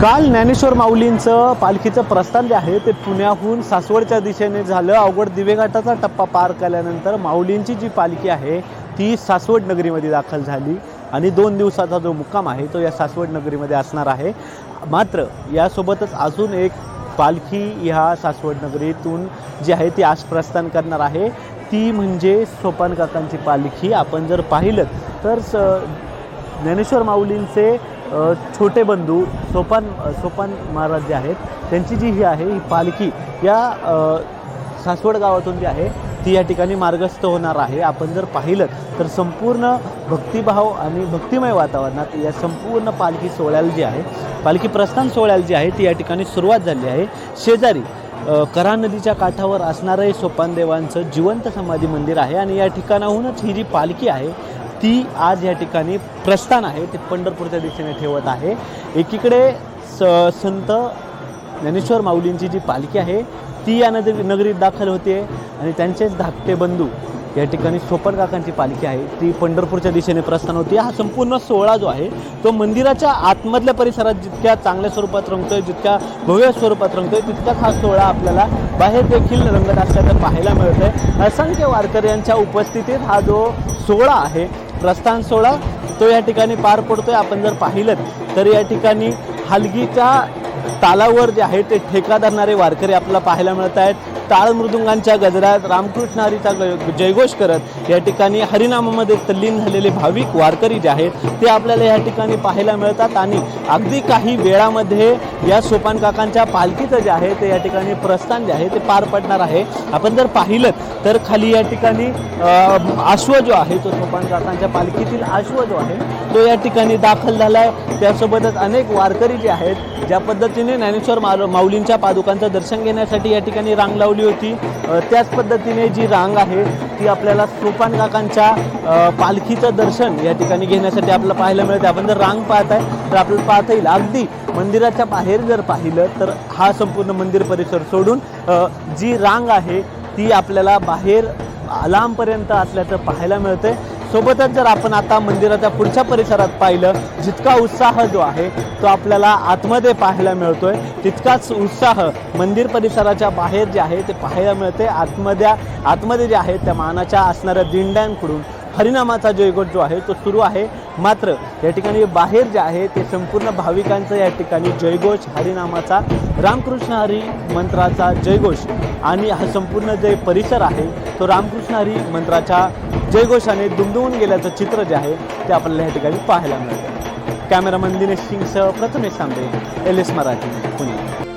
काल ज्ञानेश्वर माऊलींचं पालखीचं प्रस्थान जे आहे ते पुण्याहून सासवडच्या दिशेने झालं। अवघड दिवेघाटाचा टप्पा पार केल्यानंतर माऊलींची जी पालखी आहे ती सासवड नगरीमध्ये दाखल झाली आणि 2 दिवसाचा जो मुक्काम आहे तो या सासवड नगरीमध्ये असणार आहे। मात्र यासोबतच अजून एक पालखी ह्या सासवड नगरीतून जी आहे ती आज प्रस्थान करणार आहे, ती म्हणजे सोपान काकांची पालखी। आपण जर पाहिलं तर ज्ञानेश्वर माऊलींचे छोटे बंधू सोपान महाराज जे आहेत त्यांची जी ही आहे ही पालखी या सासवड गावातून जी आहे ती या ठिकाणी मार्गस्थ होणार आहे। आपण जर पाहिलं तर संपूर्ण भक्तिभाव आणि भक्तिमय वातावरणात या संपूर्ण पालखी सोहळ्याला जी आहे, पालखी प्रस्थान सोहळ्याला जी आहे ती या ठिकाणी सुरुवात झाली आहे। शेजारी कऱ्हा नदीच्या काठावर असणारं हे सोपान देवांचं जिवंत समाधी मंदिर आहे आणि या ठिकाणाहूनच ही जी पालखी आहे ती आज या ठिकाणी प्रस्थान आहे ते पंढरपूरच्या दिशेने ठेवत आहे। एकीकडे संत ज्ञानेश्वर माऊलींची जी पालखी आहे ती या नगरीत दाखल होते आणि त्यांचेच धाकटे बंधू या ठिकाणी सोपान काकांची पालखी आहे ती पंढरपूरच्या दिशेने प्रस्थान होती। हा संपूर्ण सोहळा जो आहे तो मंदिराच्या आतमधल्या परिसरात जितक्या चांगल्या स्वरूपात रंगतोय, जितक्या भव्य स्वरूपात रंगतोय, तितकाच हा सोहळा आपल्याला बाहेर देखील रंगत असल्याचं पाहायला मिळतंय। असंख्य वारकऱ्यांच्या उपस्थितीत हा जो सोहळा आहे प्रस्थान सोहळा तो या ठिकाणी पार पडतोय। आपण जर पाहिलं तर या ठिकाणी हलगीच्या तालावर जे आहे ते ठेका धरणारे वारकरी आपल्याला पाहायला मिळत आहेत। टाळ मृदुंगांच्या गजरात रामकृष्ण हरीचा जयघोष करत या ठिकाणी हरिनामामध्ये तल्लीन झालेले भाविक वारकरी जे आहेत ते आपल्याला या ठिकाणी पाहायला मिळतात आणि अगदी काही वेळामध्ये या सोपान काकांच्या पालखीचं जे आहे ते या ठिकाणी प्रस्थान जे आहे ते पार पडणार आहे। आपण जर पाहिलं तर खाली या ठिकाणी अश्व जो आहे तो सोपान काकांच्या पालखीतील अश्व जो आहे तो या ठिकाणी दाखल झाला आहे। त्यासोबतच अनेक वारकरी जे आहेत ज्या पद्धतीने ज्ञानेश्वर माऊलींच्या पादुकांचं दर्शन घेण्यासाठी या ठिकाणी रांग लावली होती, त्याच पद्धतीने जी रांग आहे ती आपल्याला सोपान काकांच्या पालखीचं दर्शन या ठिकाणी घेण्यासाठी आपल्याला पाहायला मिळते। आपण जर रांग पाहत आहे तर आपल्याला पाहता येईल अगदी मंदिराच्या बाहेर जर पाहिलं तर हा संपूर्ण मंदिर परिसर सोडून जी रांग आहे ती आपल्याला बाहेर लांबपर्यंत असल्याचं पाहायला मिळते। सोबतच जर आपण आता मंदिराच्या पुढच्या परिसरात पाहिलं जितका उत्साह जो आहे तो आपल्याला आतमध्ये पाहायला मिळतोय, तितकाच उत्साह मंदिर परिसराच्या बाहेर जे आहे ते पाहायला मिळते। आतमध्ये जे आहे त्या मानाच्या असणाऱ्या दिंड्यांकडून हरिनामाचा जयघोष जो आहे तो सुरू आहे। मात्र या ठिकाणी बाहेर जे आहे ते संपूर्ण भाविकांचं या ठिकाणी जयघोष हरिनामाचा, रामकृष्ण हरी मंत्राचा जयघोष आणि हा संपूर्ण जे परिसर आहे तो रामकृष्ण हरी मंत्राच्या जयघोषाने दुमदुमून गेल्याचं चित्र जे आहे ते आपल्याला या ठिकाणी पाहायला मिळतं। कॅमेरामन दिनेश सिंगसह प्रथमेश सांबे, LS मराठी, पुणे।